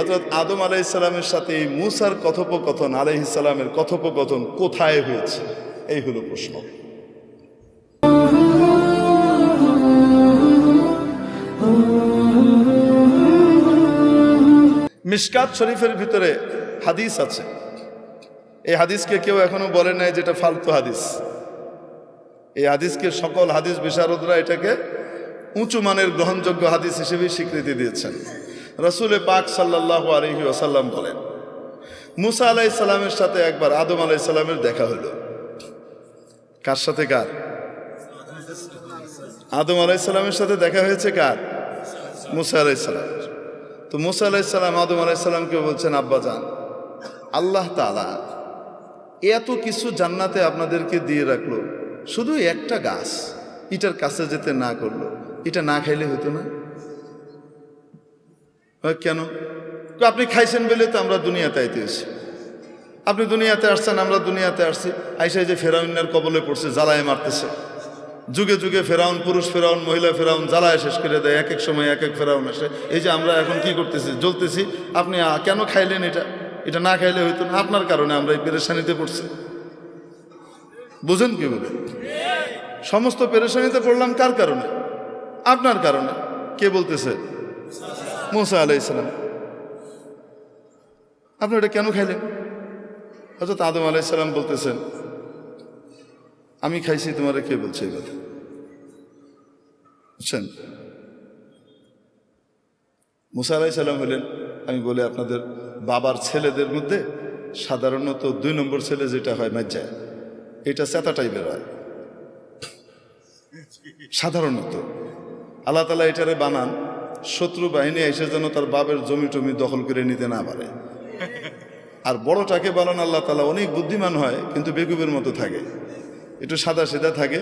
হযরত আদম আলাইহিস সালামের সাথে এই মূসার কথোপকথন আলাইহিস সালামের কথোপকথন কোথায় হয়েছে, এই হলো প্রশ্ন। মিশকাত শরীফের ভিতরে হাদিস আছে, এই হাদিসকে কেউ এখনো বলে নাই যেটা ফালতু হাদিস। এই হাদিসকে সকল হাদিস বিশারদরা এটাকে উঁচু মানের গ্রহণযোগ্য হাদিস হিসেবে স্বীকৃতি দিয়েছেন। রাসূল পাক সাল্লাল্লাহু আলাইহি ওয়াসাল্লাম বলেন, মুসা আলাইহিস সালামের সাথে একবার আদম আলাইহিস সালামের দেখা হলো। কার সাথে? কার? আদম আলাইহিস সালামের সাথে দেখা হয়েছে কার? মুসা আলাইহিস সালাম। তো মুসা আলাইহিস সালাম আদম আলাইহিস সালামকে বলছেন, আব্বাজান, আল্লাহ তাআলা এত কিছু জান্নাতে আপনাদেরকে দিয়ে রাখলো, শুধু একটা গাছ এটার কাছে যেতে না করলো, এটা না খাইলে হতো না? কেন? আপনি খাইছেন বলে তো আমরা দুনিয়াতে আইতে এসেছি। আপনি দুনিয়াতে আসছেন, আমরা দুনিয়াতে আসছি। আইসাই যে ফেরাউনের কবলে পড়ছে, জ্বালায় মারতেছে। যুগে যুগে ফেরাউন, পুরুষ ফেরাউন, মহিলা ফেরাউন জ্বালায় শেষ করে দেয়। এক এক সময় এক এক ফেরাউন আসে। এই যে আমরা এখন কি করতেছি, জ্বলতেছি। আপনি কেন খাইলেন? এটা না খাইলে হইতো না। আপনার কারণে আমরা এই পেরেশানিতে পড়ছি। বুঝেন কি বলে? সমস্ত পেরেশানিতে পড়লাম কার কারণে? আপনার কারণে। কে বলতেছে? মুসা আলাইহিস সালাম। আপনি এটা কেন খাইলেন? হযরত আদম আলাইহিস সালাম বলতেছেন, আমি খাইছি, তোমারে কে বলছে এই কথা? বুঝছেন? মুসা আলাইহিস সালাম হলেন, আমি বলি আপনাদের বাবার ছেলেদের মধ্যে সাধারণত 2 নম্বর ছেলে যেটা হয় মাজ্জা, এটা চেতা টাইপের হয় সাধারণত। আল্লাহ তাআলা এটারে বানান শত্রু বাহিনী এসে যেন তার বাবের জমি টমি দখল করে নিতে না পারে। আর বড়টাকে বানান আল্লাহ তাআলা অনেক বুদ্ধিমান হয়, কিন্তু বেকুবের মতো থাকে, একটু সাদা সিধা থাকে,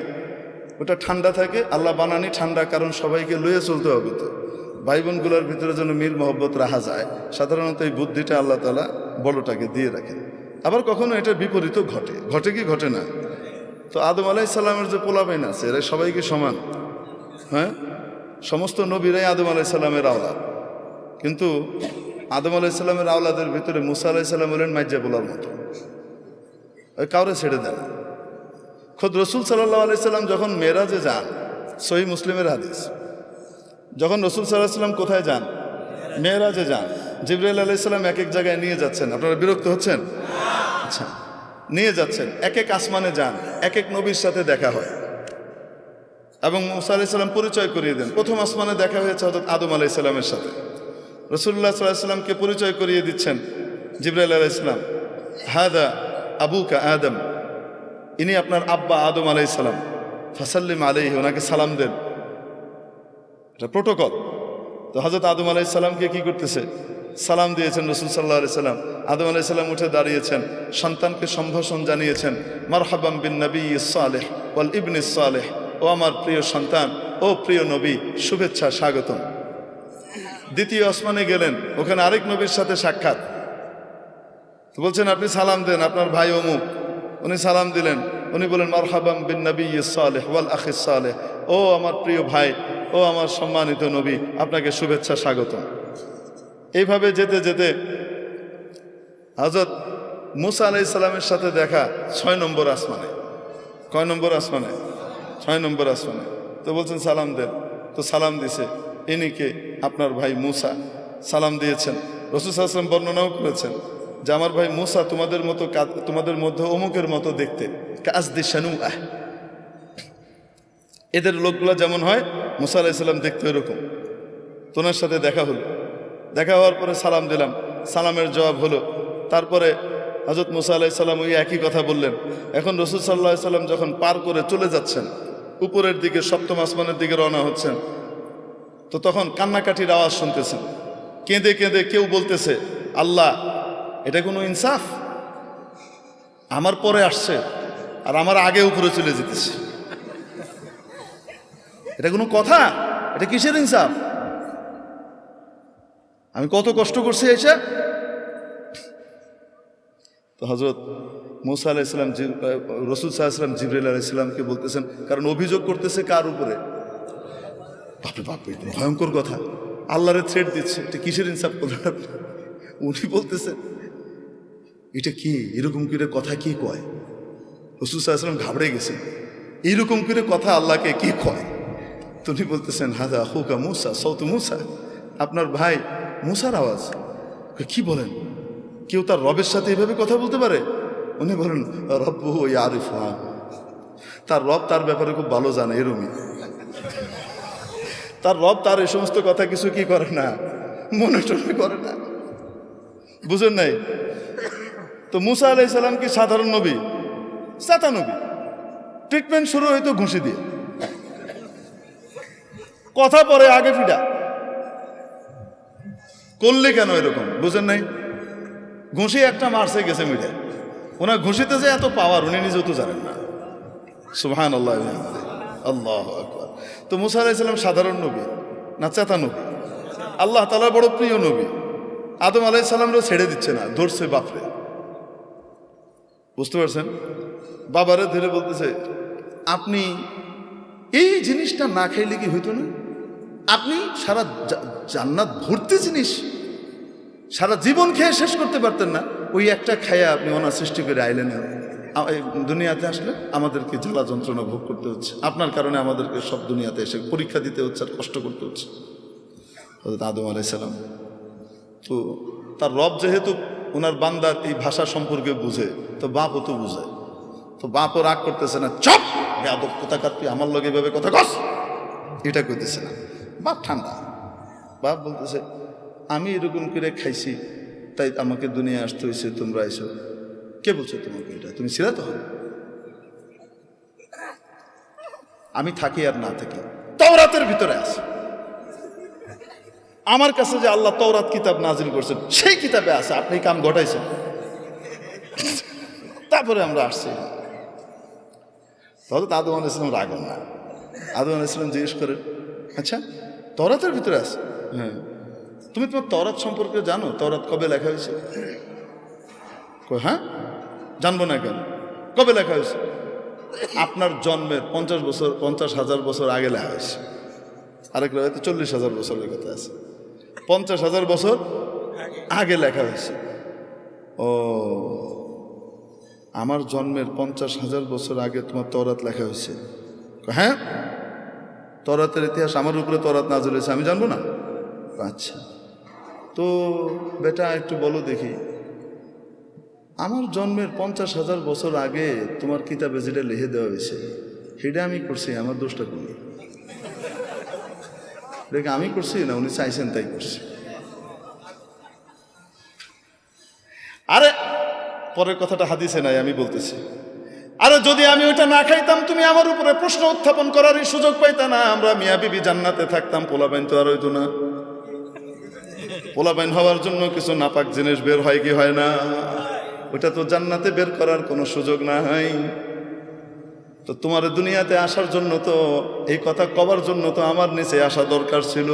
ওটা ঠান্ডা থাকে। আল্লাহ বানানি ঠান্ডা, কারণ সবাইকে লইয়ে চলতে হবে, তো ভাই বোনগুলোর ভিতরে যেন মিল মহব্বত রাখা যায়। সাধারণত এই বুদ্ধিটা আল্লাহ তাআলা বড়টাকে দিয়ে রাখেন। আবার কখনো এটার বিপরীত ঘটে। ঘটে কি ঘটে না? তো আদম আলাইহিস সালামের যে পোলাপাইন আছে, এরা সবাই কি সমান? হ্যাঁ, সমস্ত নবীরাই আদম আলাইহিস সালামের আওলাদ, কিন্তু আদম আলাইহিস সালামের আওলাদের ভিতরে মুসা আলাইহিস সালাম হলেন মাইজা পোলার মতো, কাউরে ছেড়ে দেন। খোদ রসুল সাল্লাল্লাহু আলাইহি সাল্লাম যখন মেরাজে যান, সহিহ মুসলিমের হাদিস, যখন রসুল সাল্লাল্লাহু আলাইহি সাল্লাম কোথায় যান? মেরাজে যান। জিবরাইল আলাইহিস সালাম এক এক জায়গায় নিয়ে যাচ্ছেন। আপনারা বিরক্ত হচ্ছেন? আচ্ছা, নিয়ে যাচ্ছেন, এক এক আসমানে যান, এক এক নবীর সাথে দেখা হয় এবং মুসা আলাইহিস সালাম পরিচয় করিয়ে দেন। প্রথম আসমানে দেখা হয়েছে হযরত আদম আলাইহিস সালামের সাথে। রাসূলুল্লাহ সাল্লাল্লাহু আলাইহি সাল্লামকে পরিচয় করিয়ে দিচ্ছেন জিবরাইল আলাইহিস সালাম, হাদা আবুকা আদম, ইনি আপনার আব্বা আদম আলাইহিস সালাম, ফাসাল্লিম আলাইহি, ওনাকে সালাম দেন। এটা প্রোটোকল। তো হযরত আদম আলাইহিস সালামকে কি করতেছে? সালাম দিয়েছেন রাসূল সাল্লাল্লাহু আলাইহি সাল্লাম। আদম আলাইহিস সালাম উঠে দাঁড়িয়েছেন, সন্তানকে সম্ভাষণ জানিয়েছেন, মারহাবাম বিন নবিয়্যিস সালেহ ওয়াল ইবনিস সালেহ, ও আমার প্রিয় সন্তান, ও প্রিয় নবী, শুভেচ্ছা, স্বাগতম। দ্বিতীয় আসমানে গেলেন, ওখানে আরেক নবীর সাথে সাক্ষাৎ। বলছেন, আপনি সালাম দেন, আপনার ভাই অমুক। উনি সালাম দিলেন, উনি বলেন, মারহাবাম বিন নবিয়্যিস সালেহ ওয়াল আখিস সালেহ, ও আমার প্রিয় ভাই, ও আমার সম্মানিত নবী, আপনাকে শুভেচ্ছা, স্বাগতম। এইভাবে যেতে যেতে হযরত মুসা আলাইহিস সালামের সাথে দেখা 6 নম্বর আসমানে। কয় নম্বর আসমানে? 6 নম্বর আসমানে। তো বলছেন সালাম দেন। তো সালাম দিছে, ইনি কে? আপনার ভাই মুসা। সালাম দিয়েছেন। রাসূল সাল্লাল্লাহু আলাইহি ওয়াসাল্লাম বর্ণনাও করেছেন যে আমার ভাই মুসা তোমাদের মতো, তোমাদের মধ্যে অমুকের মতো দেখতে, কাসদি শানুআহ, এদের লোকগুলো যেমন হয় মুসা আলাইহিস সালাম দেখতে এরকম। তোনার সাথে দেখা হলো। দেখা হওয়ার পরে সালাম দিলাম, সালামের জবাব হলো। তারপরে হযরত মুসা আলাইহিস সালাম ওই একই কথা বললেন। এখন রাসূল সাল্লাল্লাহু আলাইহি সাল্লাম যখন পার করে চলে যাচ্ছেন, উপরের দিকে 7ম আসমানের দিকে রওনা হচ্ছেন, তো তখন কান্নাকাটির আওয়াজ শুনতেছেন। কেঁদে কেঁদে কেউ বলতেছে, আল্লাহ, এটা কোনো ইনসাফ? আমার পরে আসছে আর আমার আগে উপরে চলে যেতেছে, এটা কোনো কথা? এটা কিসের ইনসাফ? আমি কত কষ্ট করছি এসে। তো হযরত মুসা আলাইহিস সালাম, রাসূল সাল্লাল্লাহু আলাইহি ওয়াসাল্লাম জিবরাইল আলাইহিস সালামকে বলতেছেন, কারণ অভিযোগ করতেছে কার উপরে? বাপরে বাপ, ভয়ঙ্কর কথা। আল্লাহরে থ্রেট দিচ্ছে, এটা কিসের ইনসাফ করলেন আপনি? উনি বলতেছেন এটা কি এরকম করে কথা কি কয়? রাসূল সাল্লাল্লাহু আলাইহি ওয়াসাল্লাম ঘাবড়ে গেছেন, এইরকম করে কথা আল্লাহকে কি কয়? তো উনি বলতেছেন হাদা আখুকা মূসা সওতু মূসা, আপনার ভাই মূসার আওয়াজ। কি বলেন, কেউ তার রবের সাথে এভাবে কথা বলতে পারে? উনি বলেন রব্বুহু ইয়ারিফুহা, তার রব তার ব্যাপারে খুব ভালো জানে। এরমই তার রব তার এই সমস্ত কথা কিছু কি করে না, মনে টনে করে না। বুঝেন নাই? তো মূসা আলাইহিস সালাম কি সাধারণ নবী? সাতা নবী। ট্রিটমেন্ট শুরু হইতো ঘুষি দিয়ে, কথা পরে আগে ফিডা করলে কেন এরকম? বুঝেন নাই? ঘুষি একটা মারছে গেছে মিটে, ওনার ঘুষিতে যে এত পাওয়ার উনি নিজেও তো জানেন না। সুবহানাল্লাহ, আল্লাহু আকবার। তো মূসা আলাইহিস সালাম সাধারণ নবী না চেতা নবী? আল্লাহ তাআলার বড় প্রিয় নবী। আদম আলাইহিস সালামও ছেড়ে দিচ্ছে না, ধরছে বাপরে। বুঝতে পারছেন? বাবারে ধরে বলতেছে আপনি এই জিনিসটা না খাইলে কি হইতো না? আপনি সারা জান্নাত ভর্তি জিনিস সারা জীবন খেয়ে শেষ করতে পারতেন না, ওই একটা খায়া আপনি ওনার সৃষ্টি করে আইলেন। দুনিয়াতে আসলে আমাদেরকে জ্বালা যন্ত্রণা ভোগ করতে হচ্ছে, আপনার কারণে আমাদেরকে সব দুনিয়াতে এসে পরীক্ষা দিতে হচ্ছে আর কষ্ট করতে হচ্ছে। হযরত আদম আলাইহিস সালাম তো তার রব যেহেতু ওনার বান্দার এই ভাষা সম্পর্কে বুঝে, তো বাপও তো বুঝে। তো বাপও রাগ করতেছে না, চপ বেয়াদব কোথাকার, তুই আমার লগে এভাবে কথা কস, এটা কইতেছে না। বাপ ঠান্ডা। বাপ বলতেছে আমি এরকম করে খাইছি তাই আমাকে দুনিয়া আসতে হয়েছে, তোমরা এসো। কে বলছো তোমাকে এটা? তুমি ছিলা তো? আমি থাকি আর না থাকি তাওরাতের ভিতরে আছে। আমার কাছে যে আল্লাহ তাওরাত কিতাব নাজিল করছেন সেই কিতাবে আছে, আপনি কাম ঘটাইছেন। তারপরে আমরা আসছি। তাহলে আদম আলাইহিস সালাম রাগেন না। আদম আলাইহিস সালাম জিজ্ঞেস করেন আচ্ছা তাওরাতের ভিতরে আছে? হ্যাঁ। তুমি তোমার তাওরাত সম্পর্কে জানো? তাওরাত কবে লেখা হয়েছে? হ্যাঁ জানবো না কেন? কবে লেখা হয়েছে? আপনার জন্মের 50,000 বছর আগে লেখা হয়েছে। আরেক রাতে 40,000 বছরের কথা আছে। 50,000 বছর আগে লেখা হয়েছে। ও, আমার জন্মের 50,000 বছর আগে তোমার তাওরাত লেখা হয়েছে? হ্যাঁ, তাওরাতের ইতিহাস আমার উপরে তাওরাত নাযিল হয়েছে, আমি জানবো না? আচ্ছা, তো বেটা একটু বলো দেখি, আমার জন্মের 50,000 বছর আগে তোমার কিতাবে যেটা লিখে দেওয়া হয়েছে সেটা আমি করছি, আমার দোষটা করি? দেখে আমি করছি না, উনি চাইছেন তাই করছি। আরে পরের কথাটা হাদিসে নাই, আমি বলতেছি। আরে যদি আমি ওইটা না খাইতাম তুমি আমার উপরে প্রশ্ন উত্থাপন করারই সুযোগ পাইতা না। আমরা মিয়া বিবি জান্নাতে থাকতাম, পোলাপাইন তো আর হইতো না। পোলাপাইন হওয়ার জন্য কিছু নাপাক জিনিস বের হয় কি হয় না? ওটা তো জান্নাতে বের করার কোনো সুযোগ নাই। তো তোমার দুনিয়াতে আসার জন্য তো, এই কথা কবার জন্য তো আমার নিচে আসা দরকার ছিল।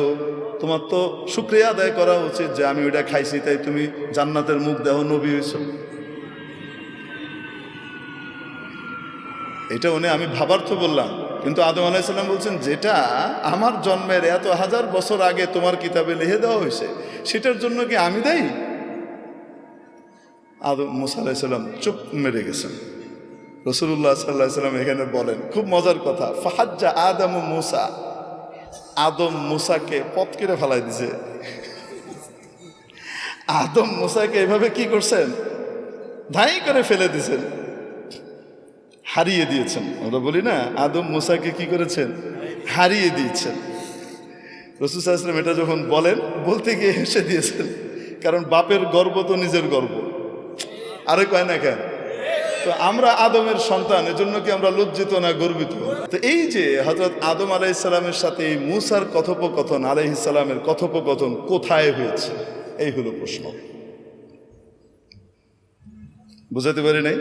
তোমার তো শুকরিয়া আদায় করা উচিত যে আমি ওইটা খাইছি তাই তুমি জান্নাতের মুখ দেহ নবী হইছ। এটা উনি আমি ভাবার তো বললাম, কিন্তু আদম আলাইহিস সালাম বলছেন যেটা আমার জন্মের এত হাজার বছর আগে তোমার কিতাবে লিখে দেওয়া হয়েছে সেটার জন্য কি আমি দায়ী? আদম মুসা আলাইহিস সালাম চুপ মেরে গেছেন। রাসূলুল্লাহ সাল্লাল্লাহু আলাইহি সাল্লাম এখানে বলেন খুব মজার কথা, ফাহাজ্জা আদম মুসা, আদম মুসাকে পথ কেটে ফেলাই দিছে। আদম মুসাকে এভাবে কি করছেন? ধাই করে ফেলে দিয়েছেন, হারিয়ে দিয়েছেন। আমরা বলি না আদম মুসাকে কি করেছেন? হারিয়ে দিয়েছেন। রাসূল সাল্লাল্লাহু আলাইহি ওয়াসাল্লাম এটা যখন বলেন, বলতে গিয়ে হেসে দিয়েছেন, কারণ বাপের গর্ব তো নিজের গর্ব, আরে কয় না কেন? তো আমরা আদমের সন্তান, এজন্য কি আমরা লজ্জিত না গর্বিত? তো এই যে হযরত আদম আলাইহিস সালামের সাথে এই মূসার কথোপকথন, আলাইহিস সালামের কথোপকথন কোথায় হয়েছে, এই হলো প্রশ্ন। বুঝাতে পারি নাই?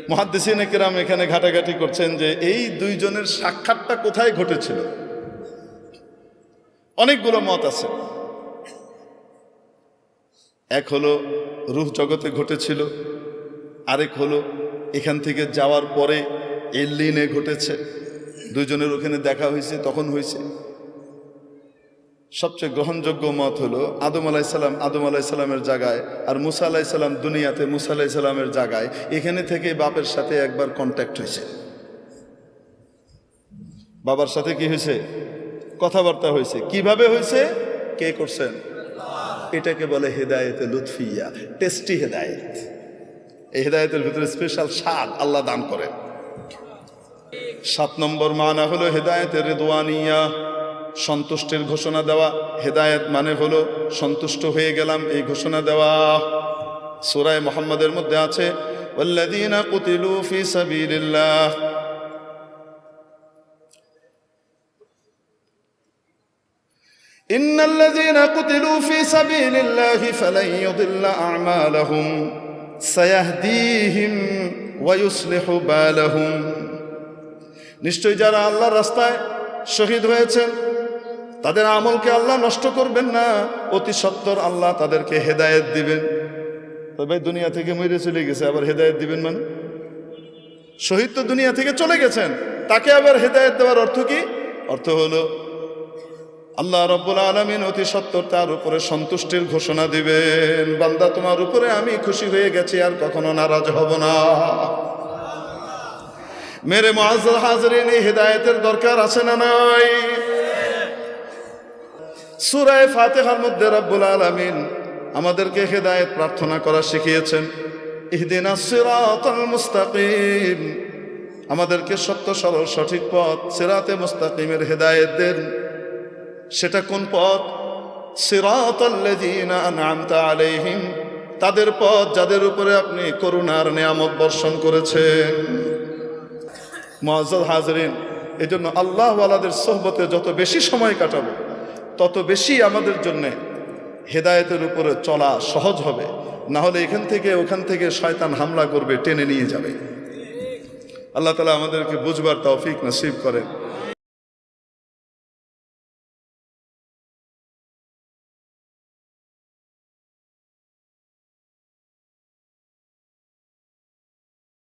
মুহাদ্দিসিনে কেরাম এখানে ঘাটাঘাটি করছেন যে এই দুইজনের সাক্ষাৎটা কোথায় ঘটেছিল। অনেকগুলো মত আছে। এক হলো রূহ জগতে ঘটেছিল, আরেক হলো এখান থেকে যাওয়ার পরে এল্লিনে ঘটেছে, দুইজনের ওখানে দেখা হয়েছে তখন হয়েছে। সবচেয়ে গ্রহণযোগ্য মত হলো আদম আলাইসাল্লামের জায়গায়, আর মুসা আলাইসাল্লাম দুনিয়াতে মুসা আলাইসাল্লামের জায়গায়। এখানে থেকে বাপের সাথে একবার কন্ট্যাক্ট হয়েছে। বাবার সাথে কি হয়েছে? কথাবার্তা হয়েছে। কিভাবে হয়েছে? কে করছেন? এটাকে বলে হেদায়েতে লুৎফিয়া, টেস্টি হেদায়েত। এই হেদায়েতের ভিতরে স্পেশাল স্বাদ আল্লাহ দান করেন। 7 নম্বর মানা হলো হেদায়েতের রিদওয়ানিয়া, সন্তুষ্টির ঘোষণা দেওয়া। হেদায়েত মানে হলো সন্তুষ্ট হয়ে গেলাম এই ঘোষণা দেওয়া। সূরা মুহাম্মাদের মধ্যে আছে ওয়াল্লাযীনা কুতিলু ফি সাবিলিল্লাহ, ইন্নাল্লাযীনা কুতিলু ফি সাবিলিল্লাহি ফালান ইউদিল্লা আ'মালাহুম সায়াহদিহিম ওয়া ইউসলিহু বালাহুম। নিশ্চয় যারা আল্লাহর রাস্তায় শহীদ হয়েছেন তাদের আমলকে আল্লাহ নষ্ট করবেন না, অতি সত্বর আল্লাহ তাদেরকে হেদায়েত দিবেন। তবে দুনিয়া থেকে মরে চলে গেছে, আবার হেদায়েত দিবেন মানে? শহীদ তো দুনিয়া থেকে চলে গেছেন, তাকে আবার হেদায়েত দেওয়ার অর্থ কি? অর্থ হলো আল্লাহ রাব্বুল আলামিন অতি সত্বর তার উপরে সন্তুষ্টির ঘোষণা দিবেন। বান্দা তোমার উপরে আমি খুশি হয়ে গেছি, আর কখনো নারাজ হব না। মেরে মুআজ্জাজ হাজরিন, এই হেদায়েতের দরকার আছে না নাই? সূরা ফাতিহার মধ্যে রব্বুল আলামিন আমাদেরকে হেদায়েত প্রার্থনা করা শিখিয়েছেন। ইহদিনাস সিরাতাল মুস্তাকিম, আমাদেরকে সত্য সরল সঠিক পথ সিরাতে মুস্তাকিমের হেদায়েত দেন। সেটা কোন পথ? সিরাতাল্লাযীনা আন'আমতা আলাইহিম, তাদের পথ যাদের উপরে আপনি করুণার নিয়ামত বর্ষণ করেছেন। মুআজ্জাজ হাজরিন, এজন্য আল্লাহওয়ালাদের সোহবতে যত বেশি সময় কাটাবো তত বেশি আমাদের জন্য হেদায়েতের উপরে চলা সহজ হবে। না হলে এখান থেকে ওখান থেকে শয়তান হামলা করবে, টেনে নিয়ে যাবে। আল্লাহ তাআলা আমাদেরকে বুঝবার তৌফিক নসিব করেন।